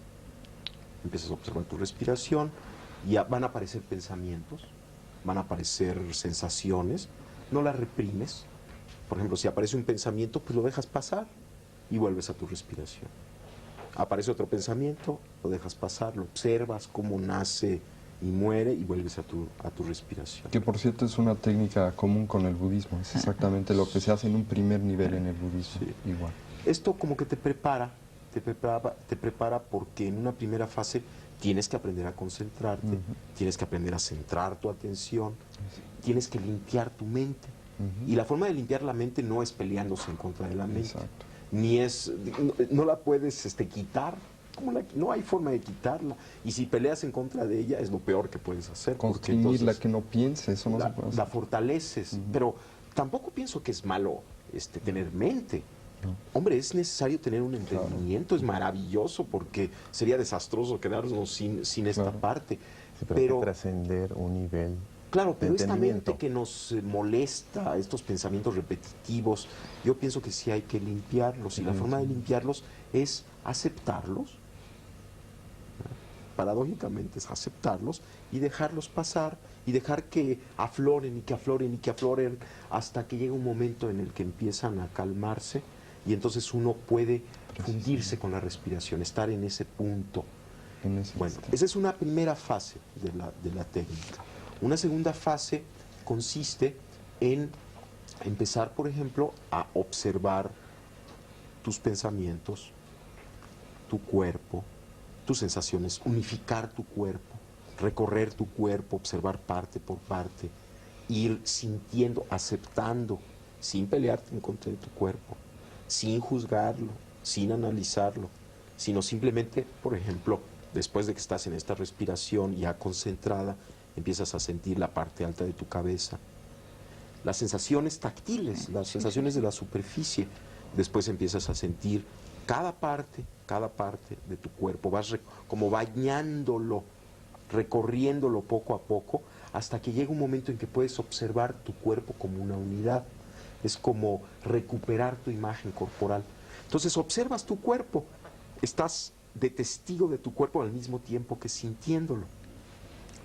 Empiezas a observar tu respiración y van a aparecer pensamientos, van a aparecer sensaciones, no las reprimes. Por ejemplo, si aparece un pensamiento, pues lo dejas pasar y vuelves a tu respiración. Aparece otro pensamiento, lo dejas pasar, lo observas cómo nace y muere y vuelves a tu respiración.
Que por cierto es una técnica común con el budismo, es exactamente lo que se hace en un primer nivel en el budismo, igual.
Esto como que te prepara porque en una primera fase tienes que aprender a concentrarte, tienes que aprender a centrar tu atención, tienes que limpiar tu mente. Y la forma de limpiar la mente no es peleándose en contra de la mente, ni es, no la puedes quitar, no hay forma de quitarla. Y si peleas en contra de ella es lo peor que puedes hacer.
Constreñirla, que no piense, eso no se puede hacer.
La fortaleces, pero tampoco pienso que es malo tener mente. Hombre, es necesario tener un entendimiento, es maravilloso, porque sería desastroso quedarnos sin esta parte.
Sí, pero hay que trascender un nivel.
Claro, pero esta mente que nos molesta, estos pensamientos repetitivos, yo pienso que sí hay que limpiarlos, y la forma de limpiarlos es aceptarlos. Paradójicamente es aceptarlos y dejarlos pasar y dejar que afloren y que afloren y que afloren hasta que llega un momento en el que empiezan a calmarse. Y entonces uno puede fundirse con la respiración, estar en ese punto. Bueno, esa es una primera fase de la técnica. Una segunda fase consiste en empezar, por ejemplo, a observar tus pensamientos, tu cuerpo, tus sensaciones, unificar tu cuerpo, recorrer tu cuerpo, observar parte por parte, ir sintiendo, aceptando, sin pelearte en contra de tu cuerpo, sin juzgarlo, sin analizarlo, sino simplemente, por ejemplo, después de que estás en esta respiración ya concentrada, empiezas a sentir la parte alta de tu cabeza, las sensaciones táctiles, las sensaciones de la superficie. Después empiezas a sentir cada parte de tu cuerpo, vas como bañándolo, recorriéndolo poco a poco, hasta que llega un momento en que puedes observar tu cuerpo como una unidad. Es como recuperar tu imagen corporal. Entonces observas tu cuerpo, estás de testigo de tu cuerpo al mismo tiempo que sintiéndolo.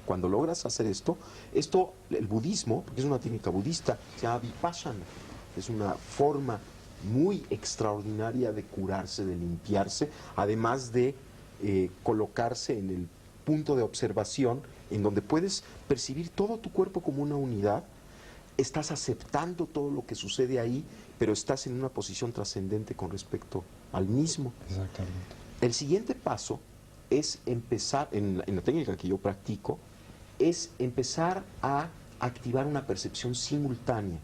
Cuando logras hacer esto, el budismo, porque es una técnica budista, se llama vipassana, es una forma muy extraordinaria de curarse, de limpiarse, además de colocarse en el punto de observación en donde puedes percibir todo tu cuerpo como una unidad. Estás aceptando todo lo que sucede ahí, pero estás en una posición trascendente con respecto al mismo.
Exactamente.
El siguiente paso es empezar, en la técnica que yo practico, es empezar a activar una percepción simultánea,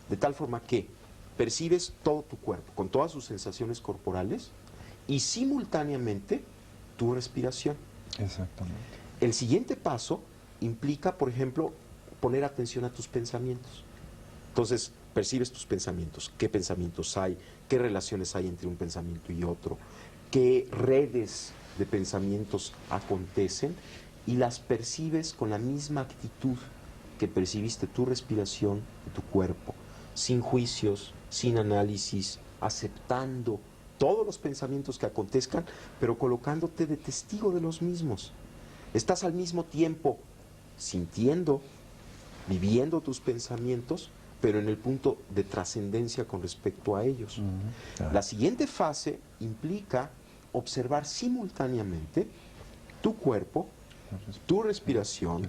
de tal forma que percibes todo tu cuerpo, con todas sus sensaciones corporales, y simultáneamente tu respiración.
Exactamente.
El siguiente paso implica, por ejemplo, poner atención a tus pensamientos. Entonces, percibes tus pensamientos, qué pensamientos hay, qué relaciones hay entre un pensamiento y otro, qué redes de pensamientos acontecen, y las percibes con la misma actitud que percibiste tu respiración y tu cuerpo, sin juicios, sin análisis, aceptando todos los pensamientos que acontezcan, pero colocándote de testigo de los mismos. Estás al mismo tiempo sintiendo, viviendo tus pensamientos, pero en el punto de trascendencia con respecto a ellos. La siguiente fase implica observar simultáneamente tu cuerpo, tu respiración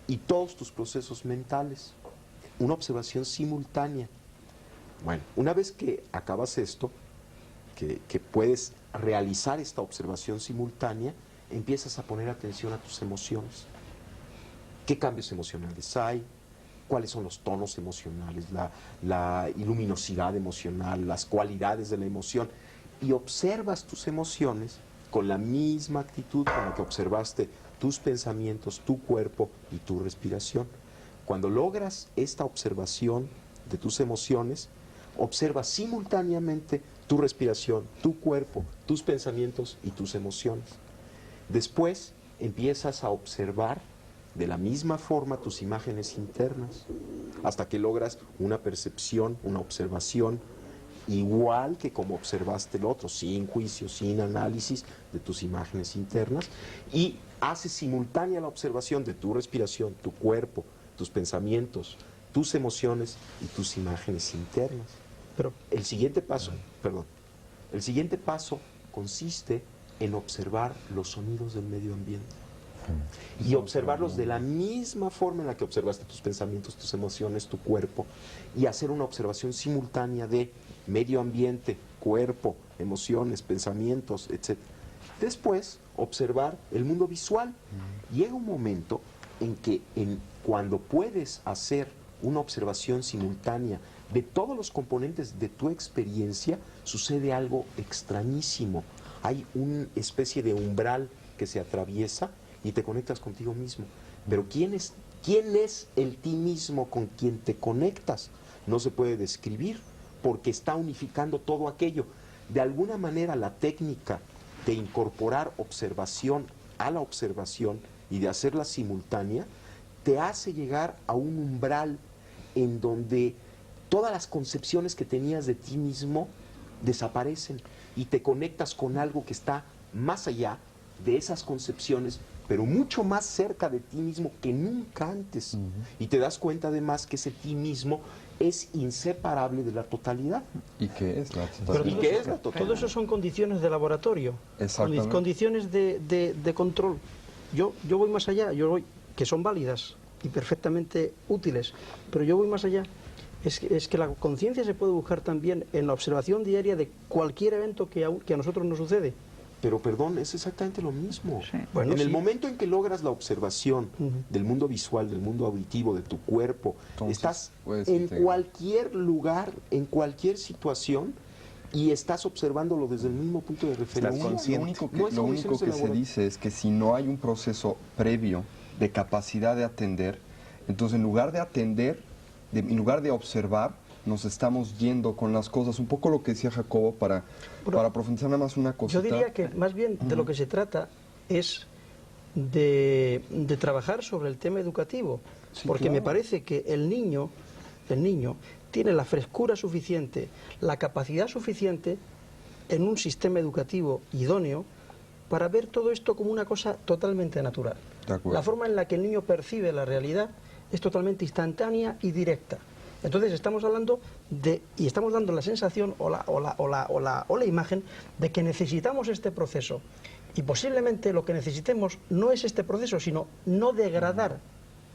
y todos tus procesos mentales. Una observación simultánea. Bueno, una vez que acabas esto, que puedes realizar esta observación simultánea, empiezas a poner atención a tus emociones. ¿Qué cambios emocionales hay? cuáles son los tonos emocionales, la luminosidad emocional, las cualidades de la emoción, y observas tus emociones con la misma actitud con la que observaste tus pensamientos, tu cuerpo y tu respiración. Cuando logras esta observación de tus emociones, observas simultáneamente tu respiración, tu cuerpo, tus pensamientos y tus emociones. Después empiezas a observar de la misma forma tus imágenes internas, hasta que logras una percepción, una observación, igual que como observaste el otro, sin juicio, sin análisis de tus imágenes internas, y haces simultánea la observación de tu respiración, tu cuerpo, tus pensamientos, tus emociones y tus imágenes internas.
Pero
El siguiente paso consiste en observar los sonidos del medio ambiente y observarlos de la misma forma en la que observaste tus pensamientos, tus emociones, tu cuerpo, y hacer una observación simultánea de medio ambiente, cuerpo, emociones, pensamientos, etc. Después, observar el mundo visual. Llega un momento en que cuando puedes hacer una observación simultánea de todos los componentes de tu experiencia, sucede algo extrañísimo. Hay una especie de umbral que se atraviesa y te conectas contigo mismo. Pero ¿quién es el ti mismo con quien te conectas? No se puede describir, porque está unificando todo aquello. De alguna manera, la técnica de incorporar observación a la observación y de hacerla simultánea te hace llegar a un umbral en donde todas las concepciones que tenías de ti mismo desaparecen y te conectas con algo que está más allá de esas concepciones, pero mucho más cerca de ti mismo que nunca antes. Y te das cuenta además que ese ti mismo es inseparable de la totalidad.
¿Y qué es la
Pero
¿Y qué es la totalidad?
todo eso son condiciones de laboratorio,
Exactamente.
condiciones de control. Yo voy más allá, que son válidas y perfectamente útiles, pero yo voy más allá. Es que la conciencia se puede buscar también en la observación diaria de cualquier evento que a nosotros nos sucede.
Pero perdón, es exactamente lo mismo.
Sí.
Bueno,
en el
sí.
momento en que logras la observación del mundo visual, del mundo auditivo, de tu cuerpo,
Entonces,
estás
puedes
en
integrar.
cualquier lugar, en cualquier situación, y estás observándolo desde el mismo punto de referencia.
Estás consciente.
No es
Lo
como
único
hicimos en
que
la
se
laboratorio.
dice es que si no hay un proceso previo de capacidad de atender, entonces en lugar de atender, en lugar de observar, nos estamos yendo con las cosas. Un poco lo que decía Jacobo para profundizar nada más una cosita.
Yo diría que más bien de lo que se trata es de trabajar sobre el tema educativo,
Sí,
porque
claro.
me parece que el niño tiene la frescura suficiente, la capacidad suficiente en un sistema educativo idóneo para ver todo esto como una cosa totalmente natural.
De acuerdo.
La forma en la que el niño percibe la realidad es totalmente instantánea y directa. Entonces estamos hablando y estamos dando la sensación o la imagen de que necesitamos este proceso. Y posiblemente lo que necesitemos no es este proceso, sino no degradar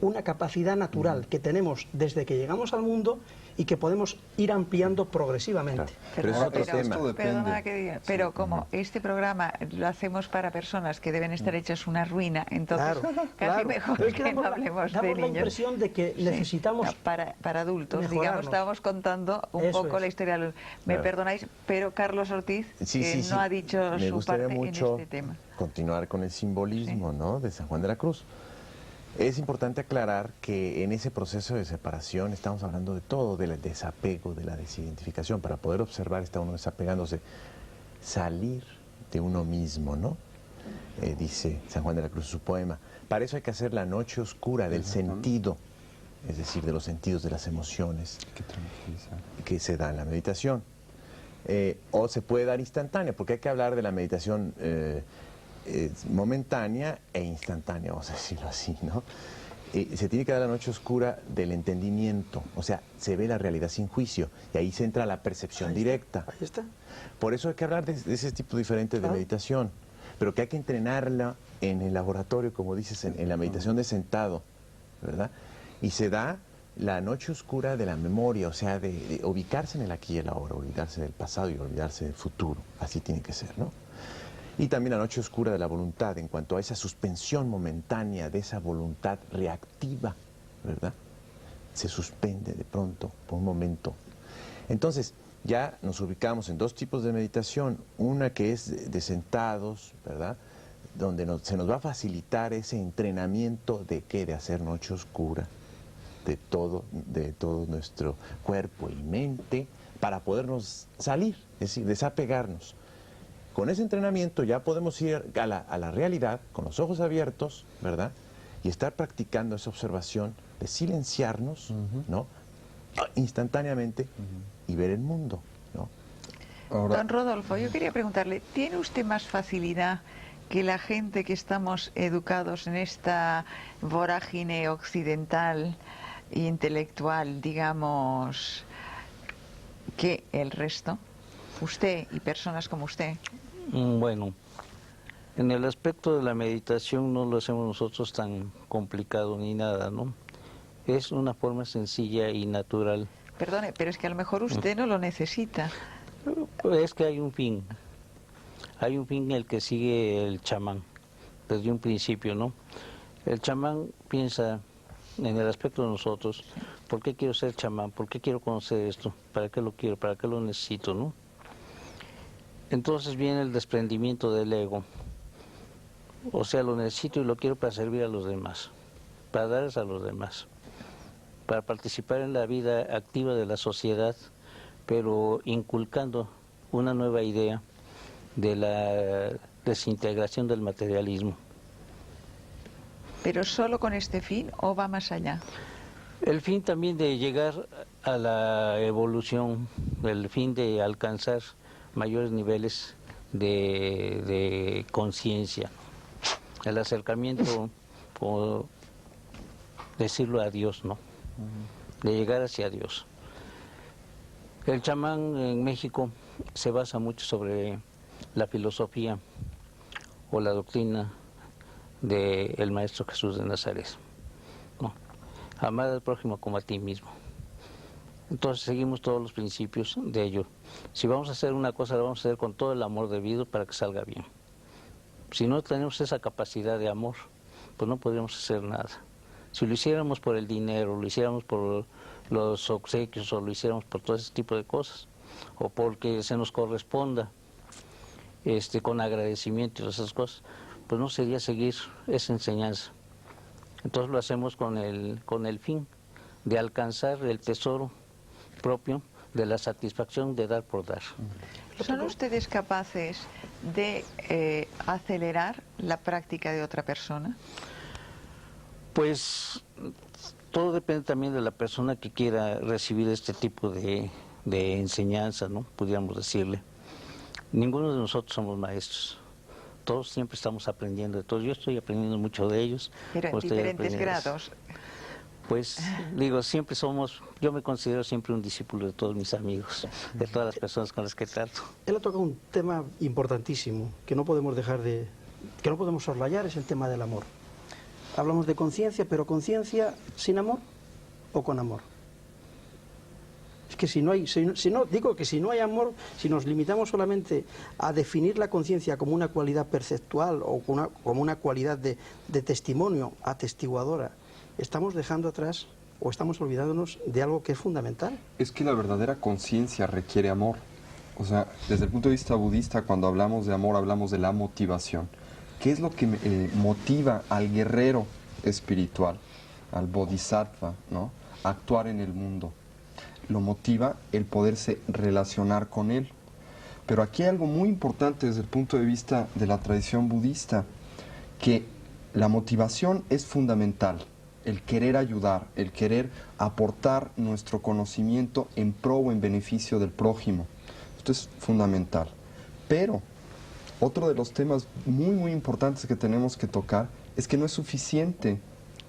una capacidad natural que tenemos desde que llegamos al mundo y que podemos ir ampliando progresivamente.
Pero es otro tema.
esto depende.
Perdona que diga, pero como este programa lo hacemos para personas que deben estar hechas una ruina, entonces casi mejor
Pero es
que no hablemos de
damos la
niños.
impresión de que
Sí.
necesitamos
No, para adultos, digamos,
mejorarnos.
estábamos contando un
Eso
poco
es.
la historia. Me perdonáis, pero Carlos Ortiz que no ha dicho
Me
su
gustaría
parte
mucho
en este tema.
continuar con el simbolismo, ¿no?, de San Juan de la Cruz. Es importante aclarar que en ese proceso de separación estamos hablando de todo, del desapego, de la desidentificación. Para poder observar está uno desapegándose, salir de uno mismo, ¿no? Dice San Juan de la Cruz en su poema. Para eso hay que hacer la noche oscura del sentido, es decir, de los sentidos, de las emociones
Que tranquiliza.
que se da en la meditación. O se puede dar instantánea, porque hay que hablar de la meditación momentánea e instantánea, vamos a decirlo así, ¿no? Se tiene que dar la noche oscura del entendimiento, o sea, se ve la realidad sin juicio, y ahí se entra la percepción directa.
Ahí está.
Por eso hay que hablar de ese tipo diferente de meditación, pero que hay que entrenarla en el laboratorio, como dices, en la meditación de sentado, ¿verdad? Y se da la noche oscura de la memoria, o sea, de ubicarse en el aquí y el ahora, olvidarse del pasado y olvidarse del futuro, así tiene que ser, ¿no? Y también la noche oscura de la voluntad, en cuanto a esa suspensión momentánea de esa voluntad reactiva, ¿verdad? se suspende de pronto, por un momento. Entonces, ya nos ubicamos en dos tipos de meditación, una que es de sentados, ¿verdad?, donde se nos va a facilitar ese entrenamiento de ¿qué? De hacer noche oscura, de todo nuestro cuerpo y mente, para podernos salir, es decir, desapegarnos. Con ese entrenamiento ya podemos ir a la realidad, con los ojos abiertos, ¿verdad?, y estar practicando esa observación de silenciarnos, ¿no?, instantáneamente, y ver el mundo, ¿no?
Ahora,
Don Rodolfo, yo quería preguntarle, ¿tiene usted más facilidad que la gente que estamos educados en esta vorágine occidental e intelectual, digamos, que el resto? Usted y personas como usted.
Bueno, en el aspecto de la meditación no lo hacemos nosotros tan complicado ni nada, ¿no? Es una forma sencilla y natural.
Perdone, pero es que a lo mejor usted no lo necesita.
Es que hay un fin el que sigue el chamán, desde un principio, ¿no? El chamán piensa en el aspecto de nosotros, ¿por qué quiero ser chamán? ¿Por qué quiero conocer esto? ¿Para qué lo quiero? ¿Para qué lo necesito, no? Entonces viene el desprendimiento del ego, o sea, lo necesito y lo quiero para servir a los demás, para darles a los demás, para participar en la vida activa de la sociedad, pero inculcando una nueva idea de la desintegración del materialismo.
¿Pero solo con este fin o va más allá?
El fin también de llegar a la evolución, el fin de alcanzar mayores niveles de conciencia, el acercamiento, como decirlo, a Dios, ¿no? De llegar hacia Dios. El chamán en México se basa mucho sobre la filosofía o la doctrina del Maestro Jesús de Nazaret, ¿no? Amar al prójimo como a ti mismo. Entonces seguimos todos los principios de ello. Si vamos a hacer una cosa, la vamos a hacer con todo el amor debido para que salga bien. Si no tenemos esa capacidad de amor, pues no podríamos hacer nada. Si lo hiciéramos por el dinero, lo hiciéramos por los obsequios, o lo hiciéramos por todo ese tipo de cosas, o porque se nos corresponda con agradecimiento y esas cosas, pues no sería seguir esa enseñanza. Entonces lo hacemos con el fin de alcanzar el tesoro propio de la satisfacción de dar por dar.
¿Son ustedes capaces de acelerar la práctica de otra persona?
Pues todo depende también de la persona que quiera recibir este tipo de enseñanza, ¿no? Pudiéramos decirle. Ninguno de nosotros somos maestros. Todos siempre estamos aprendiendo de todos. Yo estoy aprendiendo mucho de ellos.
Pero en diferentes grados.
Pues digo, siempre yo me considero siempre un discípulo de todos mis amigos, de todas las personas con las que trato.
Él ha tocado un tema importantísimo que no podemos que no podemos soslayar, es el tema del amor. Hablamos de conciencia, pero conciencia sin amor o con amor. Es que si no hay amor, si nos limitamos solamente a definir la conciencia como una cualidad perceptual o como una cualidad de testimonio, atestiguadora, estamos dejando atrás o estamos olvidándonos de algo que es fundamental.
es que la verdadera conciencia requiere amor. O sea, desde el punto de vista budista, cuando hablamos de amor, hablamos de la motivación. ¿Qué es lo que motiva al guerrero espiritual, al bodhisattva, ¿no?, a actuar en el mundo? Lo motiva el poderse relacionar con él. Pero aquí hay algo muy importante desde el punto de vista de la tradición budista, que la motivación es fundamental, el querer ayudar, el querer aportar nuestro conocimiento en pro o en beneficio del prójimo. Esto es fundamental. Pero otro de los temas muy importantes que tenemos que tocar es que no es suficiente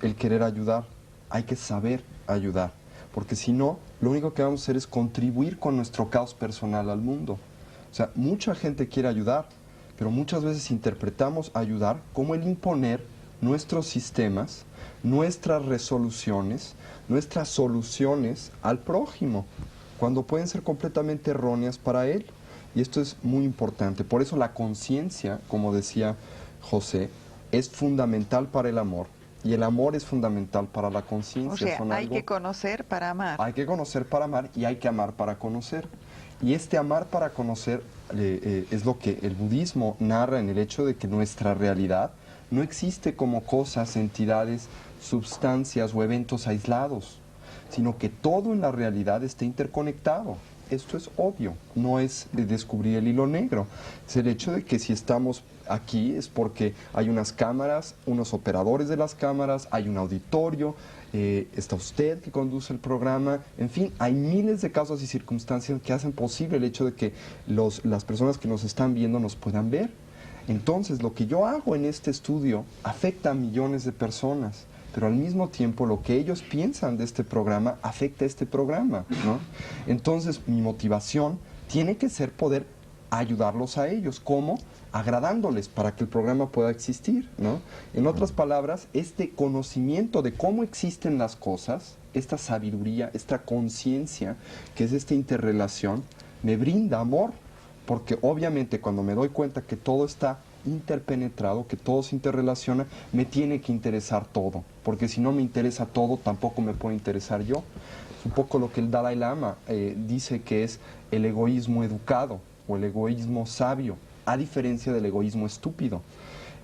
el querer ayudar, hay que saber ayudar, porque si no, lo único que vamos a hacer es contribuir con nuestro caos personal al mundo. O sea, mucha gente quiere ayudar, pero muchas veces interpretamos ayudar como el imponer nuestros sistemas, nuestras resoluciones, nuestras soluciones al prójimo, cuando pueden ser completamente erróneas para él. Y esto es muy importante. Por eso la conciencia, como decía José, es fundamental para el amor, Y el amor es fundamental para la conciencia.
O sea, hay que conocer para amar.
Hay que conocer para amar y hay que amar para conocer. Y este amar para conocer es lo que el budismo narra en el hecho de que nuestra realidad no existe como cosas, entidades, sustancias o eventos aislados, sino que todo en la realidad está interconectado. Esto es obvio, no es de descubrir el hilo negro. Es el hecho de que si estamos aquí es porque hay unas cámaras, unos operadores de las cámaras, hay un auditorio, está usted que conduce el programa, en fin, hay miles de causas y circunstancias que hacen posible el hecho de que las personas que nos están viendo nos puedan ver. Entonces, lo que yo hago en este estudio afecta a millones de personas, pero al mismo tiempo lo que ellos piensan de este programa afecta a este programa, ¿no? Entonces, mi motivación tiene que ser poder ayudarlos a ellos. ¿Cómo? Agradándoles para que el programa pueda existir, ¿no? En otras palabras, este conocimiento de cómo existen las cosas, esta sabiduría, esta conciencia, que es esta interrelación, me brinda amor, porque obviamente cuando me doy cuenta que todo está interpenetrado, que todo se interrelaciona, me tiene que interesar todo, porque si no me interesa todo, tampoco me puede interesar yo. Es un poco lo que el Dalai Lama dice que es el egoísmo educado o el egoísmo sabio, a diferencia del egoísmo estúpido.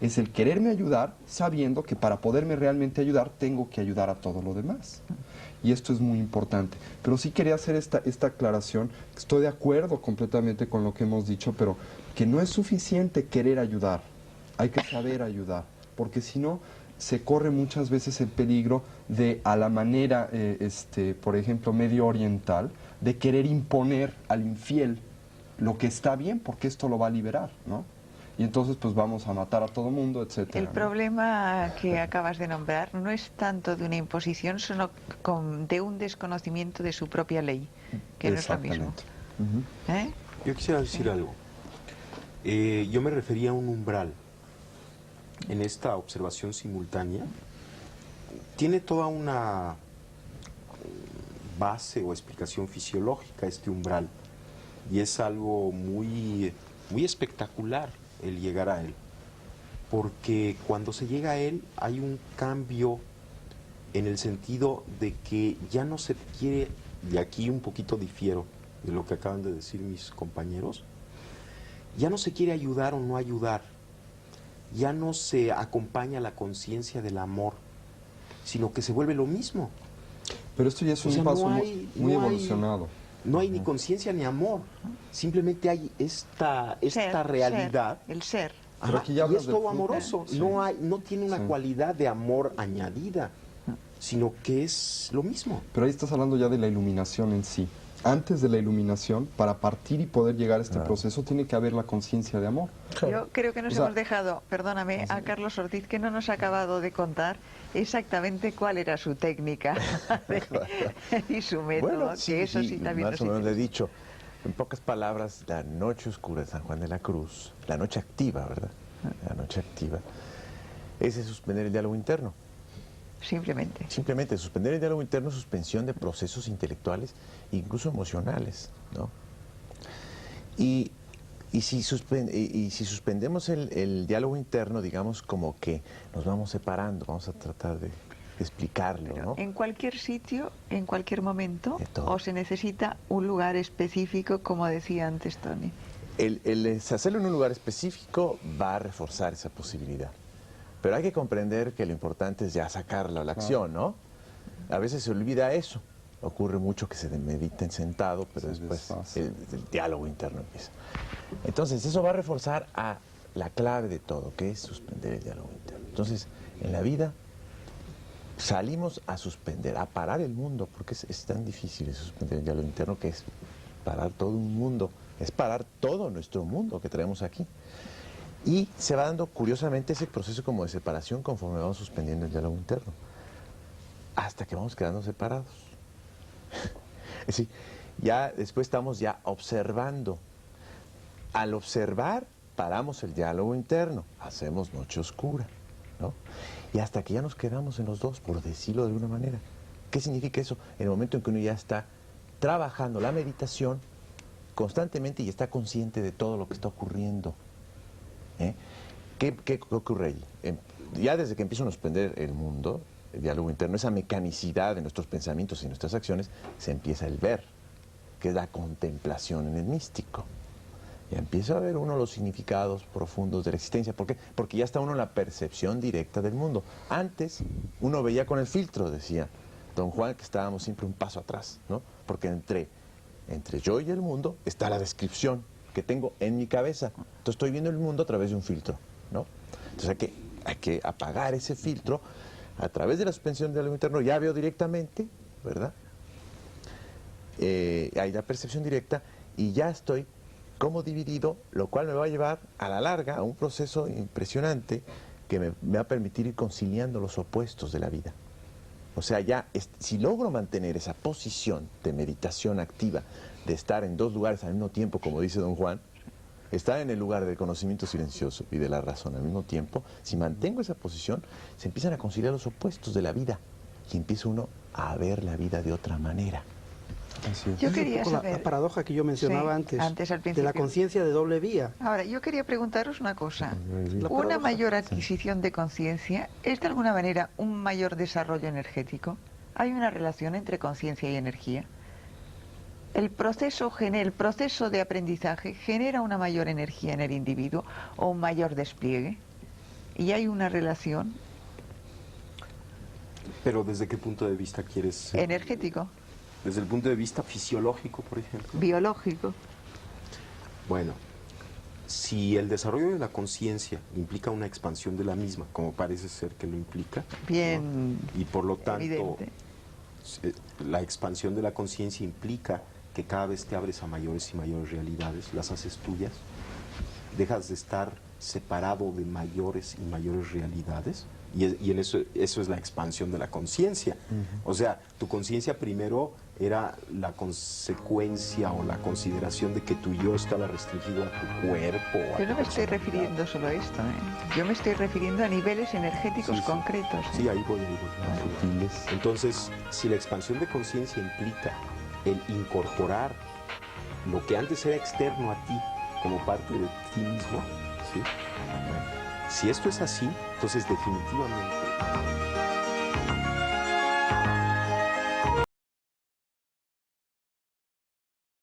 Es el quererme ayudar sabiendo que para poderme realmente ayudar tengo que ayudar a todo lo demás. Y esto es muy importante. Pero sí quería hacer esta aclaración. Estoy de acuerdo completamente con lo que hemos dicho, pero que no es suficiente querer ayudar. Hay que saber ayudar, porque si no, se corre muchas veces el peligro de, a la manera, por ejemplo, medio oriental, de querer imponer al infiel lo que está bien, porque esto lo va a liberar, ¿no? Y entonces pues vamos a matar a todo mundo, etcétera.
El problema que acabas de nombrar no es tanto de una imposición, sino de un desconocimiento de su propia ley, que no es lo mismo. ¿Eh?
Yo quisiera decir algo. Yo me refería a un umbral. En esta observación simultánea tiene toda una base o explicación fisiológica este umbral, y es algo muy espectacular el llegar a él, porque cuando se llega a él hay un cambio en el sentido de que ya no se quiere, y aquí un poquito difiero de lo que acaban de decir mis compañeros, ya no se quiere ayudar o no ayudar, ya no se acompaña la conciencia del amor, sino que se vuelve lo mismo.
Pero esto ya es un paso muy evolucionado.
No hay ni conciencia ni amor, simplemente hay esta realidad.
El ser.
Pero aquí ya
y es todo
de
amoroso,
sí.
no tiene una cualidad de amor añadida, sino que es lo mismo.
Pero ahí estás hablando ya de la iluminación en sí. Antes de la iluminación, para partir y poder llegar a este proceso, tiene que haber la conciencia de amor.
Yo creo que nos hemos dejado, perdóname, a Carlos Ortiz, que no nos ha acabado de contar exactamente cuál era su técnica y su método,
Bueno,
que eso sí también
más o menos le he dicho. En pocas palabras, la noche oscura de San Juan de la Cruz, la noche activa, ¿verdad? La noche activa, es suspender el diálogo interno.
Simplemente.
Simplemente suspender el diálogo interno, suspensión de procesos intelectuales, incluso emocionales, ¿no? Y si suspendemos el diálogo interno, digamos como que nos vamos separando, vamos a tratar de explicarlo, ¿no?
En cualquier sitio, en cualquier momento, o se necesita un lugar específico, como decía antes Tony.
El hacerlo en un lugar específico va a reforzar esa posibilidad. Pero hay que comprender que lo importante es ya sacarlo a la acción, ¿no? A veces se olvida eso. Ocurre mucho que se mediten sentado, pero después el diálogo interno empieza. Entonces, eso va a reforzar a la clave de todo, que es suspender el diálogo interno. Entonces, en la vida salimos a suspender, a parar el mundo, porque es tan difícil eso, suspender el diálogo interno, que es parar todo un mundo, es parar todo nuestro mundo que traemos aquí. Y se va dando, curiosamente, ese proceso como de separación conforme vamos suspendiendo el diálogo interno, hasta que vamos quedando separados. Es decir, ya después estamos ya observando. Al observar, paramos el diálogo interno, hacemos noche oscura, ¿no? Y hasta que ya nos quedamos en los dos, por decirlo de alguna manera. ¿Qué significa eso? En el momento en que uno ya está trabajando la meditación constantemente y está consciente de todo lo que está ocurriendo. ¿Qué ocurre allí? ya desde que empieza a suspender el mundo, el diálogo interno, esa mecanicidad de nuestros pensamientos y nuestras acciones, se empieza el ver, que es la contemplación en el místico. Y empieza a ver uno los significados profundos de la existencia. ¿Por qué? Porque ya está uno en la percepción directa del mundo. Antes uno veía con el filtro, decía don Juan, que estábamos siempre un paso atrás, ¿no? Porque entre yo y el mundo está la descripción que tengo en mi cabeza. Entonces estoy viendo el mundo a través de un filtro, ¿no? Entonces hay que apagar ese filtro a través de la suspensión del diálogo interno. Ya veo directamente, ¿verdad? Hay la percepción directa y ya estoy como dividido, lo cual me va a llevar a la larga a un proceso impresionante que me va a permitir ir conciliando los opuestos de la vida. O sea, ya si logro mantener esa posición de meditación activa, de estar en dos lugares al mismo tiempo, como dice don Juan, estar en el lugar del conocimiento silencioso y de la razón al mismo tiempo, si mantengo esa posición, se empiezan a conciliar los opuestos de la vida y empieza uno a ver la vida de otra manera.
Yo quería saber...
La paradoja que yo mencionaba
antes al principio,
de la conciencia de doble vía.
Ahora, yo quería preguntaros una cosa. ¿Una
paradoja,
mayor adquisición de conciencia es de alguna manera un mayor desarrollo energético? ¿Hay una relación entre conciencia y energía? ¿El proceso de aprendizaje genera una mayor energía en el individuo o un mayor despliegue? ¿Y hay una relación?
Pero ¿desde qué punto de vista quieres?
¿Energético?
Desde el punto de vista fisiológico, por ejemplo.
¿Biológico?
Bueno, si el desarrollo de la conciencia implica una expansión de la misma, como parece ser que lo implica,
bien,
¿no? Y por lo tanto,
evidente,
la expansión de la conciencia implica que cada vez te abres a mayores y mayores realidades, las haces tuyas, dejas de estar separado de mayores y mayores realidades, y en eso es la expansión de la conciencia. O sea, tu conciencia primero era la consecuencia o la consideración de que tu yo estaba restringido a tu cuerpo.
Yo no me estoy refiriendo solo a esto, ¿eh? Yo me estoy refiriendo a niveles energéticos concretos.
Sí, ahí voy. Entonces, si la expansión de conciencia implica el incorporar lo que antes era externo a ti como parte de ti mismo, ¿sí? Si esto es así, entonces definitivamente